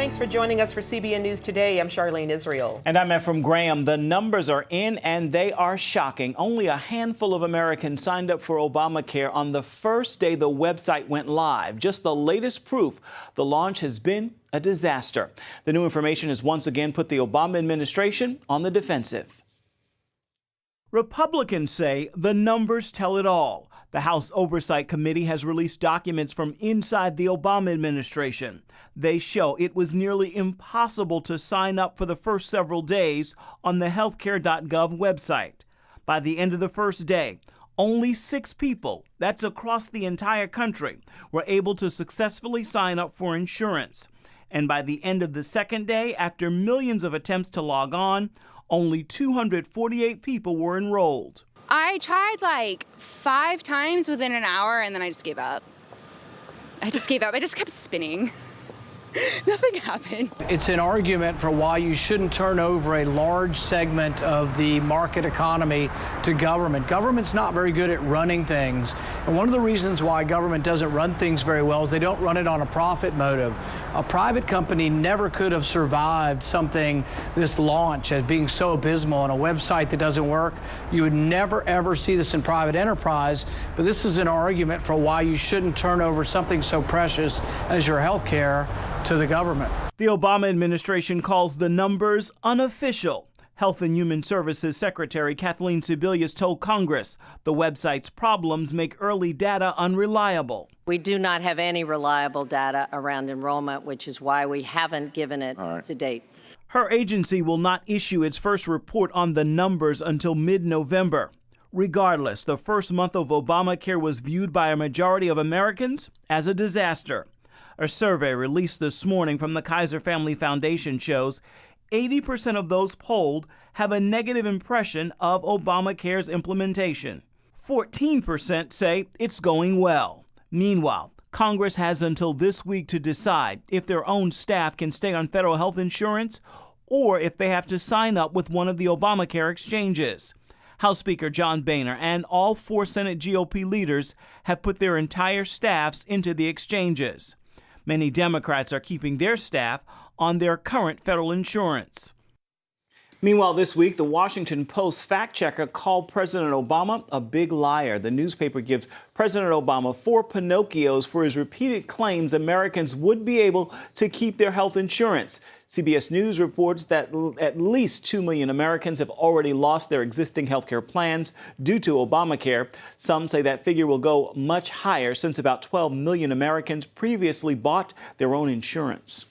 Thanks for joining us for CBN News Today. I'm Charlene Israel. And I'm Ephraim Graham. The numbers are in and they are shocking. Only a handful of Americans signed up for Obamacare on the first day the website went live. Just the latest proof the launch has been a disaster. The new information has once again put the Obama administration on the defensive. Republicans say the numbers tell it all. The House Oversight Committee has released documents from inside the Obama administration. They show it was nearly impossible to sign up for the first several days on the healthcare.gov website. By the end of the first day, only 6 people, that's across the entire country, were able to successfully sign up for insurance. And by the end of the second day, after millions of attempts to log on, only 248 people were enrolled. I tried like 5 times within an hour and then I just gave up. I just kept spinning. Nothing happened. It's an argument for why you shouldn't turn over a large segment of the market economy to government. Government's not very good at running things. And one of the reasons why government doesn't run things very well is they don't run it on a profit motive. A private company never could have survived something this launch as being so abysmal on a website that doesn't work. You would never, ever see this in private enterprise. But this is an argument for why you shouldn't turn over something so precious as your health care to the government. The Obama administration calls the numbers unofficial. Health and Human Services Secretary Kathleen Sebelius told Congress the website's problems make early data unreliable. We do not have any reliable data around enrollment, which is why we haven't given it to date. Her agency will not issue its first report on the numbers until mid-November. Regardless, the first month of Obamacare was viewed by a majority of Americans as a disaster. A survey released this morning from the Kaiser Family Foundation shows 80% of those polled have a negative impression of Obamacare's implementation. 14% say it's going well. Meanwhile, Congress has until this week to decide if their own staff can stay on federal health insurance or if they have to sign up with one of the Obamacare exchanges. House Speaker John Boehner and all 4 Senate GOP leaders have put their entire staffs into the exchanges. Many Democrats are keeping their staff on their current federal insurance. Meanwhile, this week, the Washington Post fact-checker called President Obama a big liar. The newspaper gives President Obama 4 Pinocchios for his repeated claims Americans would be able to keep their health insurance. CBS News reports that at least 2 million Americans have already lost their existing health care plans due to Obamacare. Some say that figure will go much higher since about 12 million Americans previously bought their own insurance.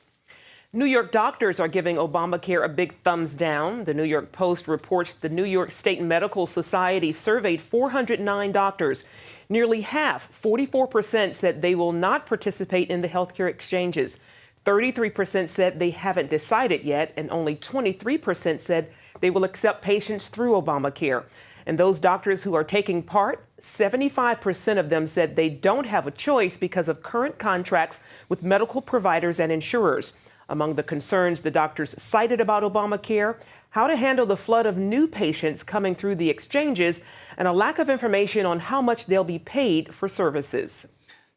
New York doctors are giving Obamacare a big thumbs down. The New York Post reports the New York State Medical Society surveyed 409 doctors. Nearly half, 44%, said they will not participate in the healthcare exchanges. 33% said they haven't decided yet, and only 23% said they will accept patients through Obamacare. And those doctors who are taking part, 75% of them said they don't have a choice because of current contracts with medical providers and insurers. Among the concerns the doctors cited about Obamacare, how to handle the flood of new patients coming through the exchanges, and a lack of information on how much they'll be paid for services.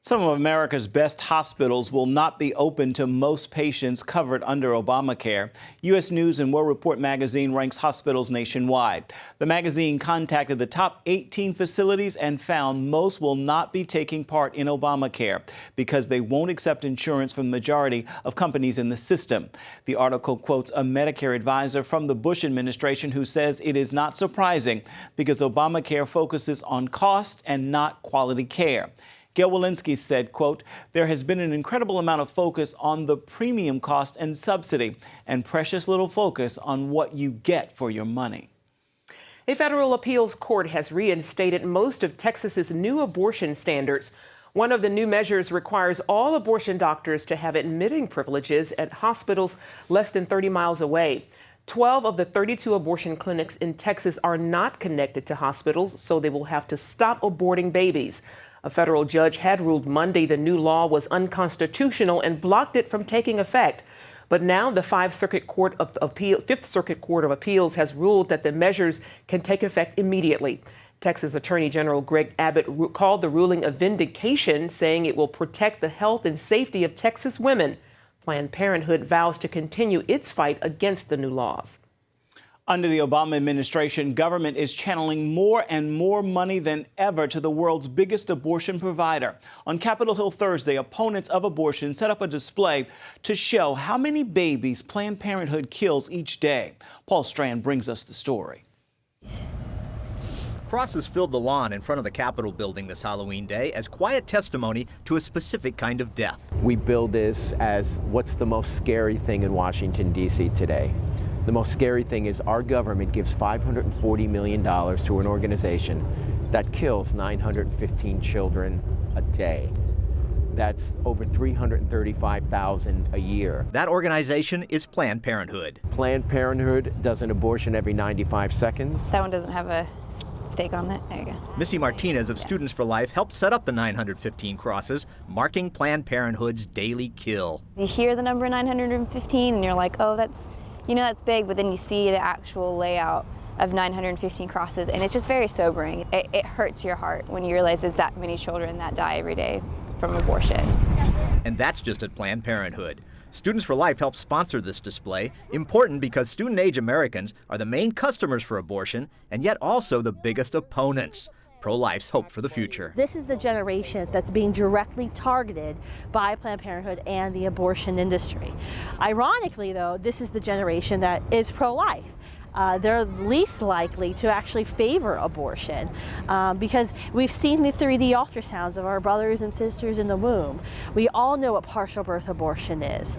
Some of America's best hospitals will not be open to most patients covered under Obamacare. U.S. News and World Report magazine ranks hospitals nationwide. The magazine contacted the top 18 facilities and found most will not be taking part in Obamacare because they won't accept insurance from the majority of companies in the system. The article quotes a Medicare advisor from the Bush administration who says it is not surprising because Obamacare focuses on cost and not quality care. Gail Walensky said, quote, there has been an incredible amount of focus on the premium cost and subsidy and precious little focus on what you get for your money. A federal appeals court has reinstated most of Texas's new abortion standards. One of the new measures requires all abortion doctors to have admitting privileges at hospitals less than 30 miles away. 12 of the 32 abortion clinics in Texas are not connected to hospitals, so they will have to stop aborting babies. A federal judge had ruled Monday the new law was unconstitutional and blocked it from taking effect. But now the Fifth Circuit Court of Appeals has ruled that the measures can take effect immediately. Texas Attorney General Greg Abbott called the ruling a vindication, saying it will protect the health and safety of Texas women. Planned Parenthood vows to continue its fight against the new laws. Under the Obama administration, government is channeling more and more money than ever to the world's biggest abortion provider. On Capitol Hill Thursday, opponents of abortion set up a display to show how many babies Planned Parenthood kills each day. Paul Strand brings us the story. Crosses filled the lawn in front of the Capitol building this Halloween day as quiet testimony to a specific kind of death. We build this as what's the most scary thing in Washington, D.C. today. The most scary thing is our government gives $540 million to an organization that kills 915 children a day. That's over 335,000 a year. That organization is Planned Parenthood. Planned Parenthood does an abortion every 95 seconds. That one doesn't have a stake on it. There you go. Missy Martinez of Students for Life helped set up the 915 crosses, marking Planned Parenthood's daily kill. You hear the number 915 and you're like, oh, that's big, but then you see the actual layout of 915 crosses, and it's just very sobering. It hurts your heart when you realize it's that many children that die every day from abortion. And that's just at Planned Parenthood. Students for Life helps sponsor this display, important because student-age Americans are the main customers for abortion and yet also the biggest opponents. Pro-life's hope for the future. This is the generation that's being directly targeted by Planned Parenthood and the abortion industry. Ironically, though, this is the generation that is pro-life. They're least likely to actually favor abortion because we've seen the 3D ultrasounds of our brothers and sisters in the womb. We all know what partial birth abortion is.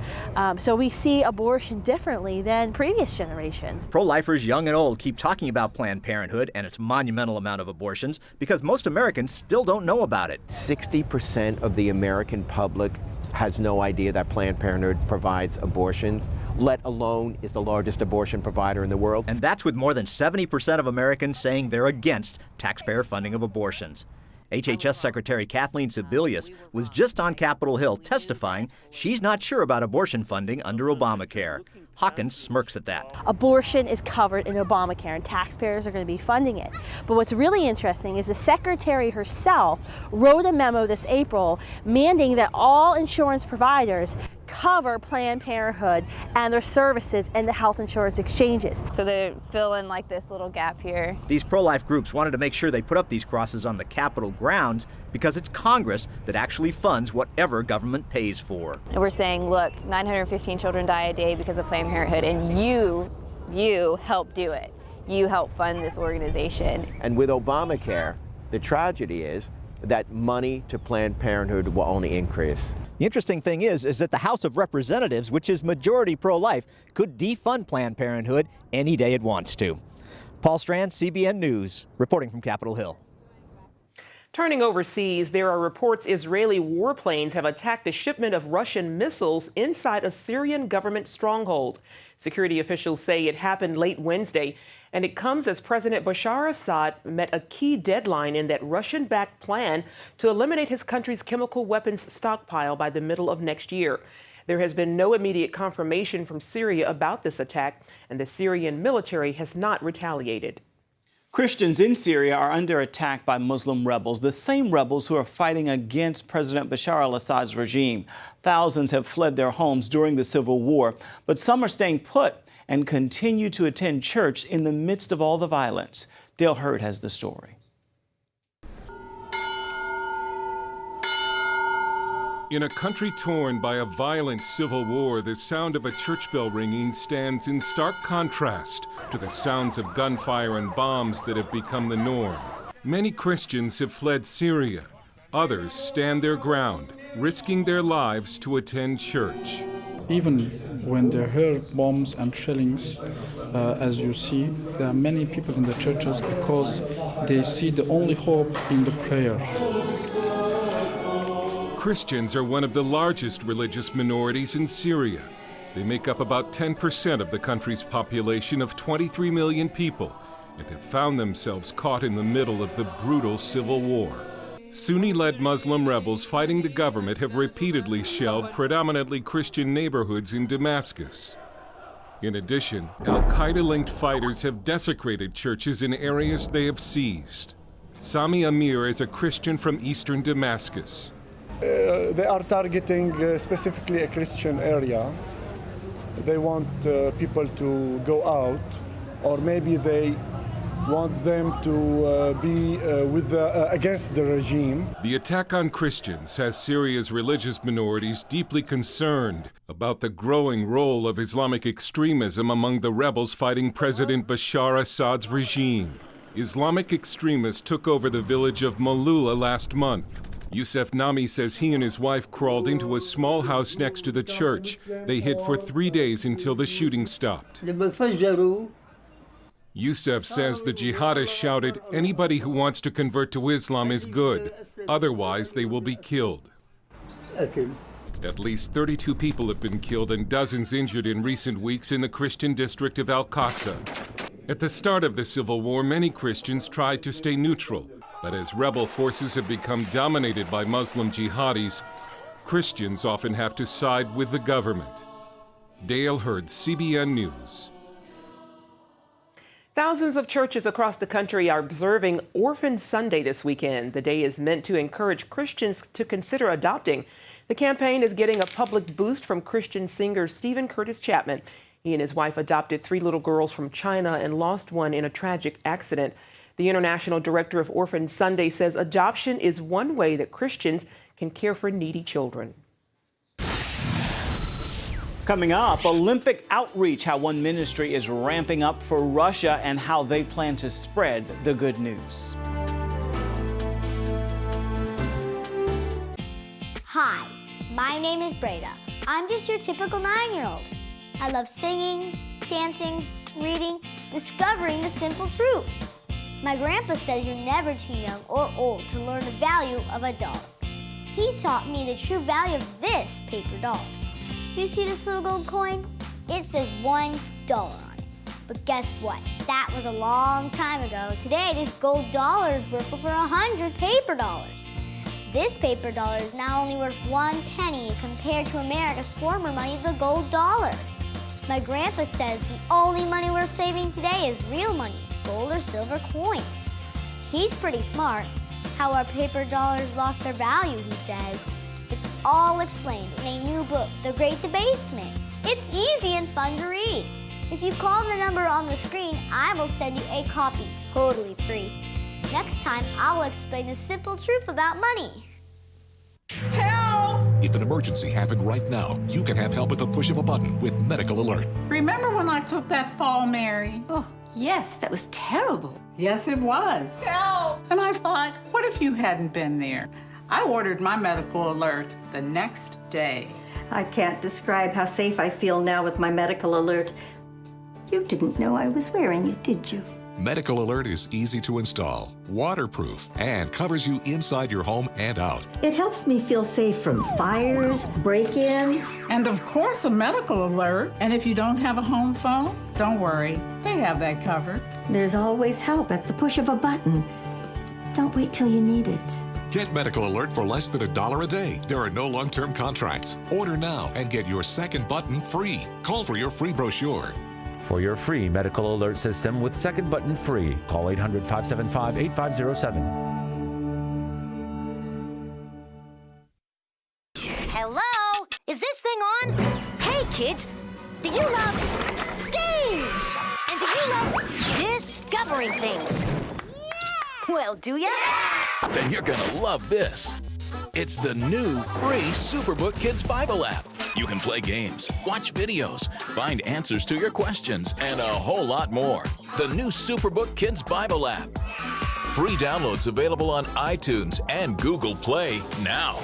So we see abortion differently than previous generations. Pro-lifers young and old keep talking about Planned Parenthood and its monumental amount of abortions because most Americans still don't know about it. 60% of the American public has no idea that Planned Parenthood provides abortions, let alone is the largest abortion provider in the world. And that's with more than 70% of Americans saying they're against taxpayer funding of abortions. HHS Secretary Kathleen Sebelius was just on Capitol Hill testifying she's not sure about abortion funding under Obamacare. Hawkins smirks at that. Abortion is covered in Obamacare and taxpayers are going to be funding it. But what's really interesting is the secretary herself wrote a memo this April mandating that all insurance providers cover Planned Parenthood and their services in the health insurance exchanges. So they fill in like this little gap here. These pro-life groups wanted to make sure they put up these crosses on the Capitol grounds because it's Congress that actually funds whatever government pays for. And we're saying, look, 915 children die a day because of Planned Parenthood, and you help do it. You help fund this organization. And with Obamacare, the tragedy is that money to Planned Parenthood will only increase. The interesting thing is that the House of Representatives, which is majority pro-life, could defund Planned Parenthood any day it wants to. Paul Strand, CBN News, reporting from Capitol Hill. Turning overseas, there are reports Israeli warplanes have attacked a shipment of Russian missiles inside a Syrian government stronghold. Security officials say it happened late Wednesday, and it comes as President Bashar Assad met a key deadline in that Russian-backed plan to eliminate his country's chemical weapons stockpile by the middle of next year. There has been no immediate confirmation from Syria about this attack, and the Syrian military has not retaliated. Christians in Syria are under attack by Muslim rebels, the same rebels who are fighting against President Bashar al-Assad's regime. Thousands have fled their homes during the civil war, but some are staying put and continue to attend church in the midst of all the violence. Dale Hurd has the story. In a country torn by a violent civil war, the sound of a church bell ringing stands in stark contrast to the sounds of gunfire and bombs that have become the norm. Many Christians have fled Syria. Others stand their ground, risking their lives to attend church. Even when they hear bombs and shellings, as you see, there are many people in the churches because they see the only hope in the prayer. Christians are one of the largest religious minorities in Syria. They make up about 10% of the country's population of 23 million people and have found themselves caught in the middle of the brutal civil war. Sunni-led Muslim rebels fighting the government have repeatedly shelled predominantly Christian neighborhoods in Damascus. In addition, al-Qaeda-linked fighters have desecrated churches in areas they have seized. Sami Amir is a Christian from eastern Damascus. They are targeting specifically a Christian area. They want people to go out, or maybe they want them to be against the regime. The attack on Christians has Syria's religious minorities deeply concerned about the growing role of Islamic extremism among the rebels fighting President Bashar Assad's regime. Islamic extremists took over the village of Malula last month. Youssef Nami says he and his wife crawled into a small house next to the church. They hid for 3 days until the shooting stopped. Youssef says the jihadists shouted, "Anybody who wants to convert to Islam is good. Otherwise, they will be killed." At least 32 people have been killed and dozens injured in recent weeks in the Christian district of Al-Qasa. At the start of the civil war, many Christians tried to stay neutral. But as rebel forces have become dominated by Muslim jihadis, Christians often have to side with the government. Dale Hurd, CBN News. Thousands of churches across the country are observing Orphan Sunday this weekend. The day is meant to encourage Christians to consider adopting. The campaign is getting a public boost from Christian singer Stephen Curtis Chapman. He and his wife adopted 3 little girls from China and lost one in a tragic accident. The international director of Orphan Sunday says adoption is one way that Christians can care for needy children. Coming up, Olympic outreach, how one ministry is ramping up for Russia and how they plan to spread the good news. Hi, my name is Breda. I'm just your typical 9-year-old. I love singing, dancing, reading, discovering the simple truth. My grandpa says you're never too young or old to learn the value of a dog. He taught me the true value of this paper dog. You see this little gold coin? It says $1 on it. But guess what? That was a long time ago. Today, this gold dollar is worth over 100 paper dollars. This paper dollar is now only worth 1 penny compared to America's former money, the gold dollar. My grandpa says the only money worth saving today is real money, gold or silver coins. He's pretty smart. How our paper dollars lost their value, he says. It's all explained in a new book, The Great Debasement. It's easy and fun to read. If you call the number on the screen, I will send you a copy totally free. Next time, I will explain the simple truth about money. Help! If an emergency happened right now, you can have help at the push of a button with Medical Alert. Remember when I took that fall, Mary? Oh, yes, that was terrible. Yes, it was. Help! And I thought, what if you hadn't been there? I ordered my Medical Alert the next day. I can't describe how safe I feel now with my Medical Alert. You didn't know I was wearing it, did you? Medical Alert is easy to install, waterproof, and covers you inside your home and out. It helps me feel safe from fires, break-ins. And of course, a Medical Alert. And if you don't have a home phone, don't worry. They have that covered. There's always help at the push of a button. Don't wait till you need it. Get Medical Alert for less than $1 a day. There are no long-term contracts. Order now and get your second button free. Call for your free brochure. For your free Medical Alert system with second button free, call 800-575-8507. Hello? Is this thing on? Hey, kids, do you love games? And do you love discovering things? Well, do ya? Then you're gonna love this. It's the new free Superbook Kids Bible app. You can play games, watch videos, find answers to your questions, and a whole lot more. The new Superbook Kids Bible app. Free downloads available on iTunes and Google Play now.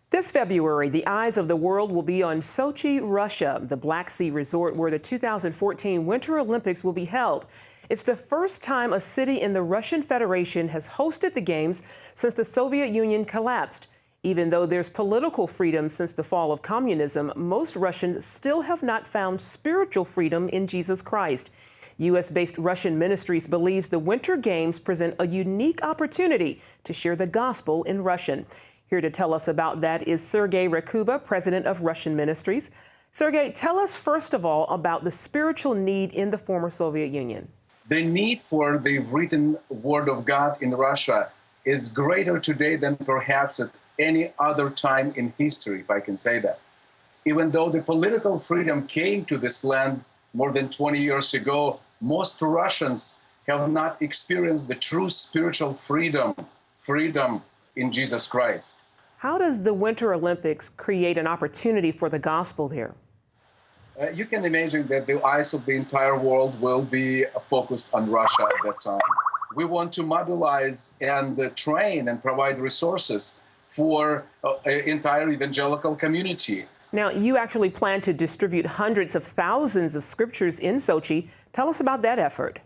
This February, the eyes of the world will be on Sochi, Russia, the Black Sea resort where the 2014 Winter Olympics will be held. It's the first time a city in the Russian Federation has hosted the Games since the Soviet Union collapsed. Even though there's political freedom since the fall of communism, most Russians still have not found spiritual freedom in Jesus Christ. U.S.-based Russian Ministries believes the Winter Games present a unique opportunity to share the gospel in Russian. Here to tell us about that is Sergei Rakuba, president of Russian Ministries. Sergei, tell us first of all about the spiritual need in the former Soviet Union. The need for the written word of God in Russia is greater today than perhaps at any other time in history, if I can say that. Even though the political freedom came to this land more than 20 years ago, most Russians have not experienced the true spiritual freedom in Jesus Christ. How does the Winter Olympics create an opportunity for the gospel there? You can imagine that the eyes of the entire world will be focused on Russia at that time. We want to mobilize and train and provide resources for entire evangelical community. Now, you actually plan to distribute hundreds of thousands of scriptures in Sochi. Tell us about that effort.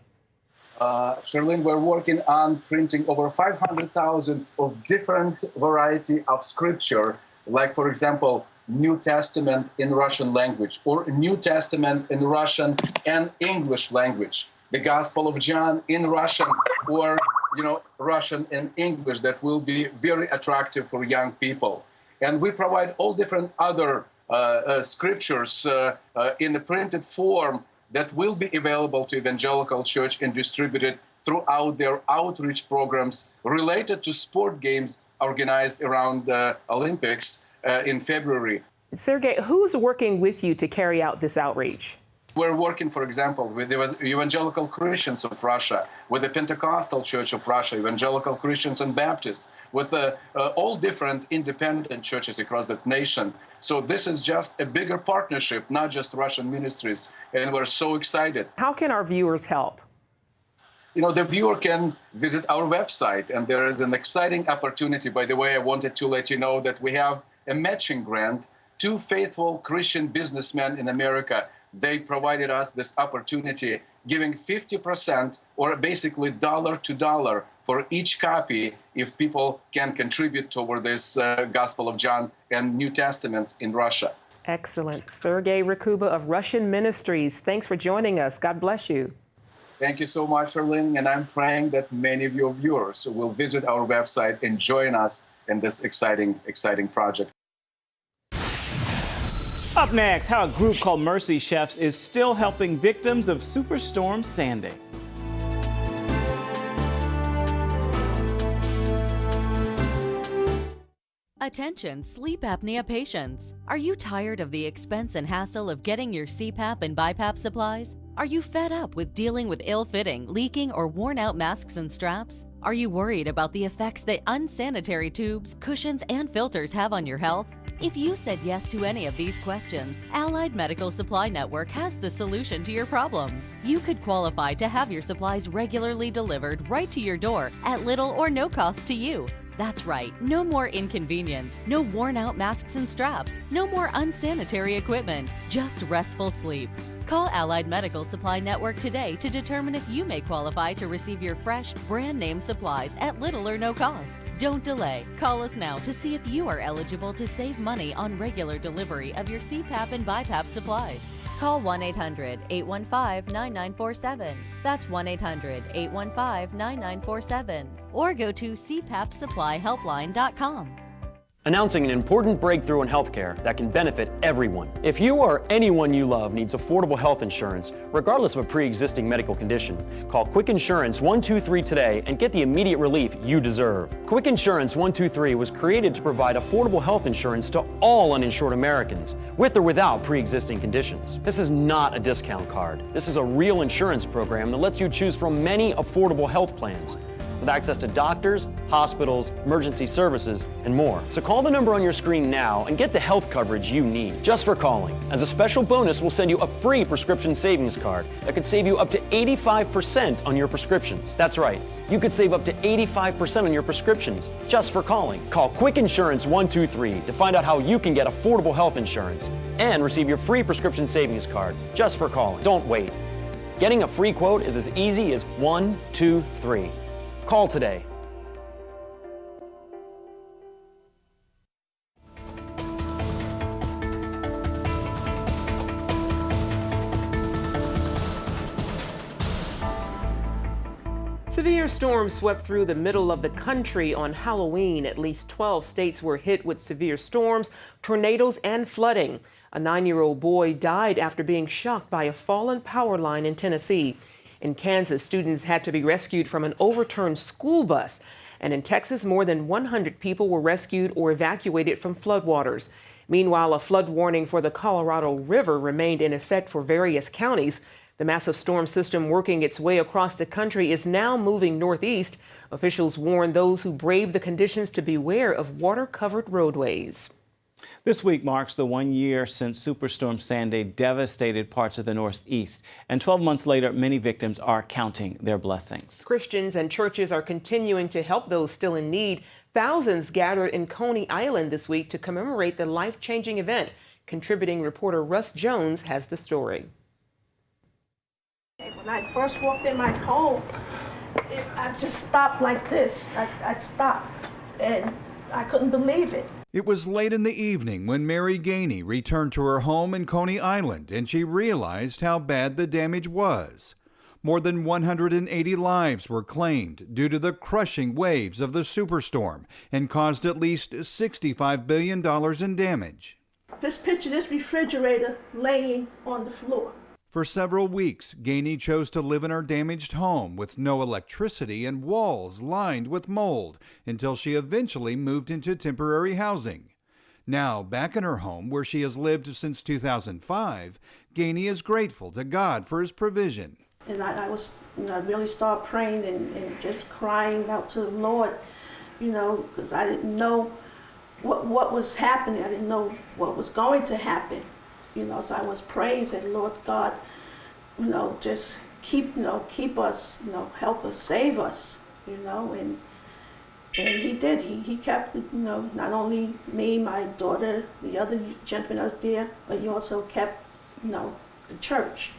Charlene, we're working on printing over 500,000 of different variety of scripture, like, for example, New Testament in Russian language, or New Testament in Russian and English language, the Gospel of John in Russian, or Russian and English, that will be very attractive for young people. And we provide all different other scriptures in a printed form that will be available to evangelical church and distributed throughout their outreach programs related to sport games organized around the Olympics in February. Sergey, who's working with you to carry out this outreach? We're working, for example, with the Evangelical Christians of Russia, with the Pentecostal Church of Russia, Evangelical Christians and Baptists, with all different independent churches across the nation. So this is just a bigger partnership, not just Russian ministries, and we're so excited. How can our viewers help? The viewer can visit our website, and there is an exciting opportunity. By the way, I wanted to let you know that we have a matching grant. 2 faithful Christian businessmen in America, they provided us this opportunity, giving 50%, or basically dollar to dollar, for each copy if people can contribute toward this Gospel of John and New Testaments in Russia. Excellent. Sergey Rakuba of Russian Ministries, thanks for joining us. God bless you. Thank you so much, Arlene, and I'm praying that many of your viewers will visit our website and join us in this exciting project. Up next, how a group called Mercy Chefs is still helping victims of Superstorm Sandy. Attention sleep apnea patients. Are you tired of the expense and hassle of getting your CPAP and BiPAP supplies? Are you fed up with dealing with ill-fitting, leaking, or worn-out masks and straps? Are you worried about the effects that unsanitary tubes, cushions, and filters have on your health? If you said yes to any of these questions, Allied Medical Supply Network has the solution to your problems. You could qualify to have your supplies regularly delivered right to your door at little or no cost to you. That's right, no more inconvenience, no worn-out masks and straps, no more unsanitary equipment, just restful sleep. Call Allied Medical Supply Network today to determine if you may qualify to receive your fresh, brand-name supplies at little or no cost. Don't delay. Call us now to see if you are eligible to save money on regular delivery of your CPAP and BiPAP supplies. Call 1-800-815-9947. That's 1-800-815-9947. Or go to cpapsupplyhelpline.com. Announcing an important breakthrough in healthcare that can benefit everyone. If you or anyone you love needs affordable health insurance, regardless of a pre-existing medical condition, call Quick Insurance 123 today and get the immediate relief you deserve. Quick Insurance 123 was created to provide affordable health insurance to all uninsured Americans, with or without pre-existing conditions. This is not a discount card. This is a real insurance program that lets you choose from many affordable health plans, with access to doctors, hospitals, emergency services, and more. So call the number on your screen now and get the health coverage you need just for calling. As a special bonus, we'll send you a free prescription savings card that could save you up to 85% on your prescriptions. That's right, you could save up to 85% on your prescriptions just for calling. Call Quick Insurance 123 to find out how you can get affordable health insurance and receive your free prescription savings card just for calling. Don't wait. Getting a free quote is as easy as 1, 2, 3. Call today. Severe storms swept through the middle of the country on Halloween. At least 12 states were hit with severe storms, tornadoes, and flooding. A 9-year-old boy died after being shocked by a fallen power line in Tennessee. In Kansas, students had to be rescued from an overturned school bus. And in Texas, more than 100 people were rescued or evacuated from floodwaters. Meanwhile, a flood warning for the Colorado River remained in effect for various counties. The massive storm system working its way across the country is now moving northeast. Officials warn those who brave the conditions to beware of water-covered roadways. This week marks the 1 year since Superstorm Sandy devastated parts of the Northeast. And 12 months later, many victims are counting their blessings. Christians and churches are continuing to help those still in need. Thousands gathered in Coney Island this week to commemorate the life-changing event. Contributing reporter Russ Jones has the story. When I first walked in my home, I just stopped like this. I'd stop, and I couldn't believe it. It was late in the evening when Mary Gainey returned to her home in Coney Island, and she realized how bad the damage was. More than 180 lives were claimed due to the crushing waves of the superstorm and caused at least $65 billion in damage. Just picture this refrigerator laying on the floor. For several weeks, Gainey chose to live in her damaged home with no electricity and walls lined with mold until she eventually moved into temporary housing. Now, back in her home where she has lived since 2005, Gainey is grateful to God for his provision. And I really started praying and just crying out to the Lord, because I didn't know what was happening. I didn't know what was going to happen. So I was praying, said, Lord God, just keep us, help us, save us, and he did. He kept, not only me, my daughter, the other gentleman that was there, but he also kept, the church.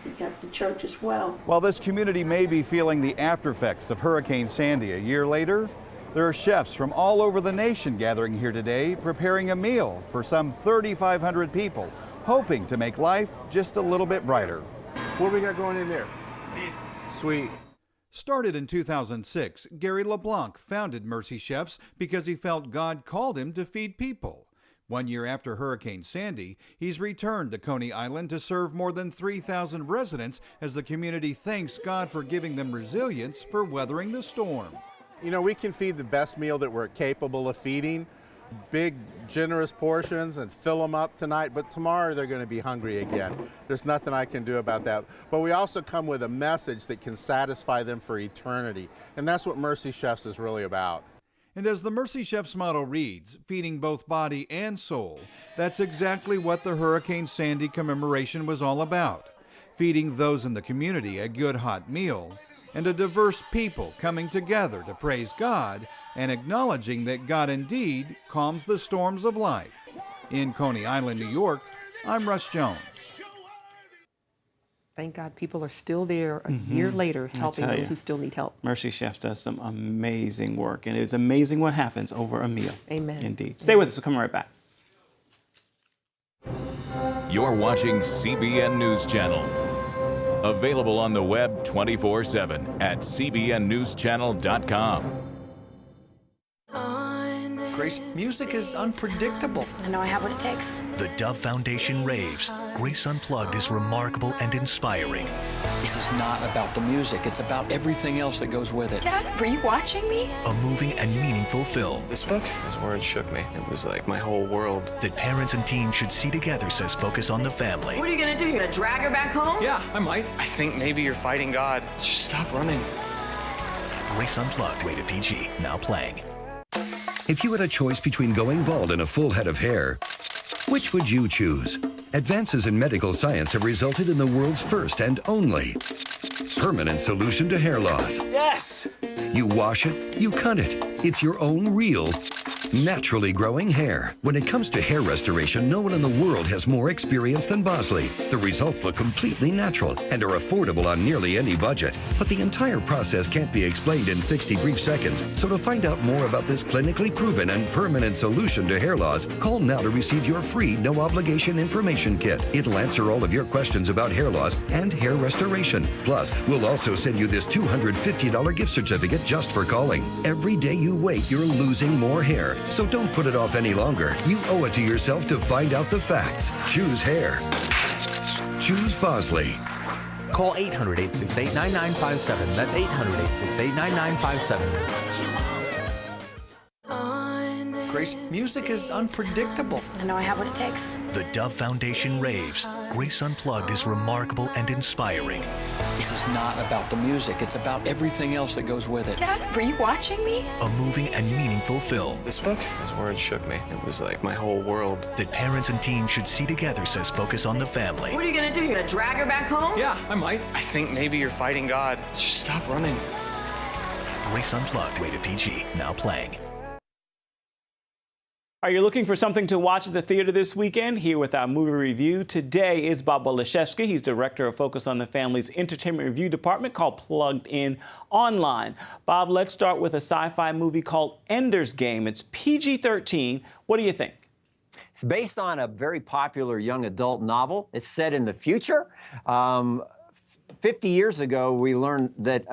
He kept the church as well. While this community may be feeling the after effects of Hurricane Sandy a year later, there are chefs from all over the nation gathering here today, preparing a meal for some 3,500 people, hoping to make life just a little bit brighter. What do we got going in there? Beef. Sweet. Started in 2006, Gary LeBlanc founded Mercy Chefs because he felt God called him to feed people. 1 year after Hurricane Sandy, he's returned to Coney Island to serve more than 3,000 residents as the community thanks God for giving them resilience for weathering the storm. We can feed the best meal that we're capable of feeding, big, generous portions, and fill them up tonight, but tomorrow they're going to be hungry again. There's nothing I can do about that. But we also come with a message that can satisfy them for eternity, and that's what Mercy Chefs is really about. And as the Mercy Chefs motto reads, feeding both body and soul, that's exactly what the Hurricane Sandy commemoration was all about. Feeding those in the community a good hot meal, and a diverse people coming together to praise God and acknowledging that God indeed calms the storms of life. In Coney Island, New York, I'm Russ Jones. Thank God people are still there a year later helping those who still need help. Mercy Chefs does some amazing work, and it's amazing what happens over a meal. Amen. Indeed. Stay with us. We'll come right back. You're watching CBN News Channel. Available on the web 24/7 at cbnnewschannel.com. Grace, music is unpredictable. I know I have what it takes. The Dove Foundation raves. Grace Unplugged is remarkable and inspiring. This is not about the music. It's about everything else that goes with it. Dad, were you watching me? A moving and meaningful film. This book, his words shook me. It was like my whole world. That parents and teens should see together, says Focus on the Family. What are you going to do? You're going to drag her back home? Yeah, I might. I think maybe you're fighting God. Just stop running. Grace Unplugged, rated PG, now playing. If you had a choice between going bald and a full head of hair, which would you choose? Advances in medical science have resulted in the world's first and only permanent solution to hair loss. Yes! You wash it, you cut it. It's your own real, naturally growing hair. When it comes to hair restoration, no one in the world has more experience than Bosley. The results look completely natural and are affordable on nearly any budget. But the entire process can't be explained in 60 brief seconds. So to find out more about this clinically proven and permanent solution to hair loss, call now to receive your free no-obligation information kit. It'll answer all of your questions about hair loss and hair restoration. Plus, we'll also send you this $250 gift certificate just for calling. Every day you wait, you're losing more hair. So don't put it off any longer. You owe it to yourself to find out the facts. Choose hair. Choose Bosley. Call 800-868-9957. That's 800-868-9957. Grace, music is unpredictable. I know I have what it takes. The Dove Foundation raves. Grace Unplugged is remarkable and inspiring. This is not about the music. It's about everything else that goes with it. Dad, were you watching me? A moving and meaningful film This book, his words shook me. It was like my whole world. that parents and teens should see together, says Focus on the Family. What are you gonna do? You're gonna drag her back home? Yeah, I might. I think maybe you're fighting God. Just stop running. Grace Unplugged, rated PG, now playing. Are you looking for something to watch at the theater this weekend? Here with our movie review today is Bob Olszewski. He's director of Focus on the Family's entertainment review department called Plugged In Online. Bob, let's start with a sci-fi movie called Ender's Game. It's PG-13. What do you think? It's based on a very popular young adult novel. It's set in the future. 50 years ago, we learned that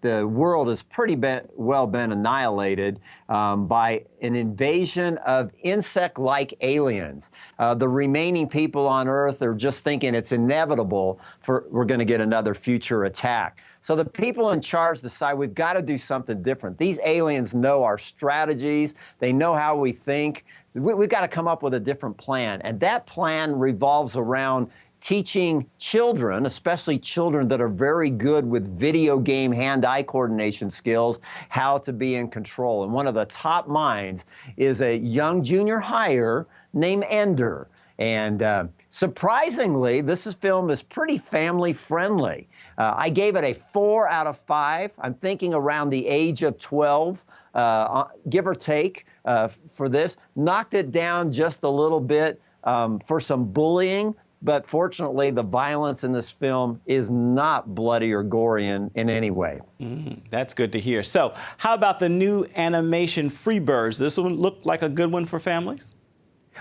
the world has pretty well been annihilated by an invasion of insect-like aliens. The remaining people on Earth are just thinking it's inevitable we're going to get another future attack. So the people in charge decide we've got to do something different. These aliens know our strategies. They know how we think. We've got to come up with a different plan. And that plan revolves around teaching children, especially children that are very good with video game hand-eye coordination skills, how to be in control. And one of the top minds is a young junior hire named Ender. And surprisingly, this film is pretty family-friendly. I gave it a 4 out of 5. I'm thinking around the age of 12, give or take, for this. Knocked it down just a little bit for some bullying. But fortunately, the violence in this film is not bloody or gory in any way. That's good to hear. So how about the new animation Freebirds? This one look like a good one for families?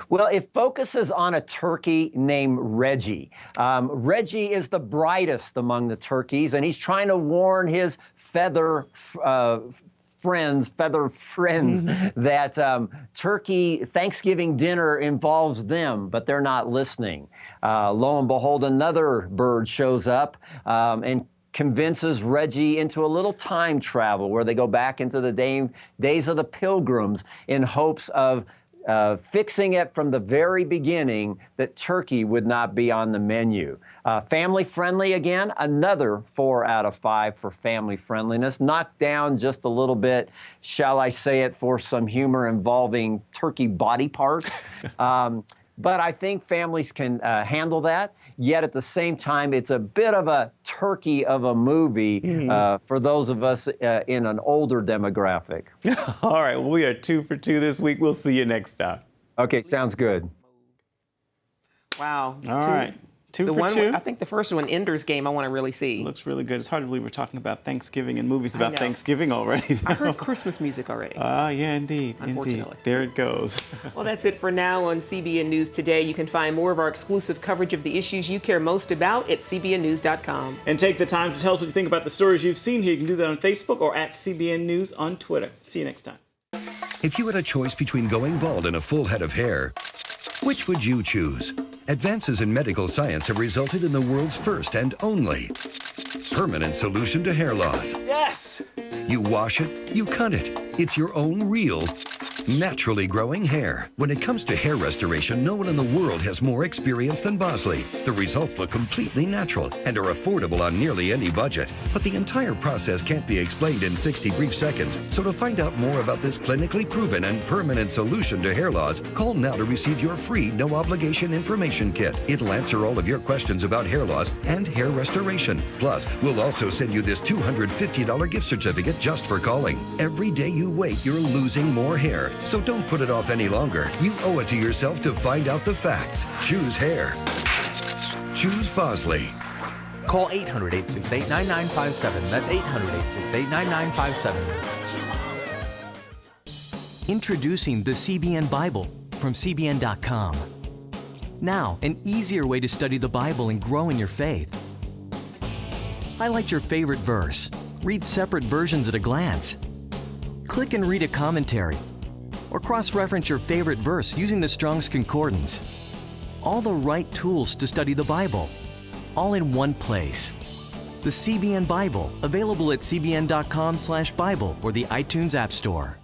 Well, it focuses on a turkey named Reggie. Reggie is the brightest among the turkeys, and he's trying to warn his feather friends that turkey Thanksgiving dinner involves them, but they're not listening. Lo and behold, another bird shows up and convinces Reggie into a little time travel where they go back into the days of the Pilgrims in hopes of fixing it from the very beginning that turkey would not be on the menu. Family friendly again, another 4 out of 5 for family friendliness. Knocked down just a little bit, shall I say it, for some humor involving turkey body parts. But I think families can handle that. Yet at the same time, it's a bit of a turkey of a movie for those of us in an older demographic. All right, well, we are 2 for 2 this week. We'll see you next time. Okay, sounds good. Wow. All right. 2 for 2. I think the first one, Ender's Game, I want to really see. Looks really good. It's hard to believe we're talking about Thanksgiving and movies about Thanksgiving already. I heard Christmas music already. Yeah, indeed. Indeed. There it goes. Well, that's it for now on CBN News Today. You can find more of our exclusive coverage of the issues you care most about at cbnnews.com. And take the time to tell us what you think about the stories you've seen here. You can do that on Facebook or at CBN News on Twitter. See you next time. If you had a choice between going bald and a full head of hair, which would you choose? Advances in medical science have resulted in the world's first and only permanent solution to hair loss. Yes! You wash it, you cut it. It's your own real, naturally growing hair. When it comes to hair restoration, no one in the world has more experience than Bosley. The results look completely natural and are affordable on nearly any budget. But the entire process can't be explained in 60 brief seconds. So to find out more about this clinically proven and permanent solution to hair loss, call now to receive your free no-obligation information kit. It'll answer all of your questions about hair loss and hair restoration. Plus, we'll also send you this $250 gift certificate just for calling. Every day you wait, you're losing more hair. So don't put it off any longer. You owe it to yourself to find out the facts. Choose hair. Choose Bosley. Call 800-868-9957. That's 800-868-9957. Introducing the CBN Bible from CBN.com. Now, an easier way to study the Bible and grow in your faith. Highlight your favorite verse. Read separate versions at a glance. Click and read a commentary. Or cross-reference your favorite verse using the Strong's Concordance. All the right tools to study the Bible, all in one place. The CBN Bible, available at cbn.com/Bible or the iTunes App Store.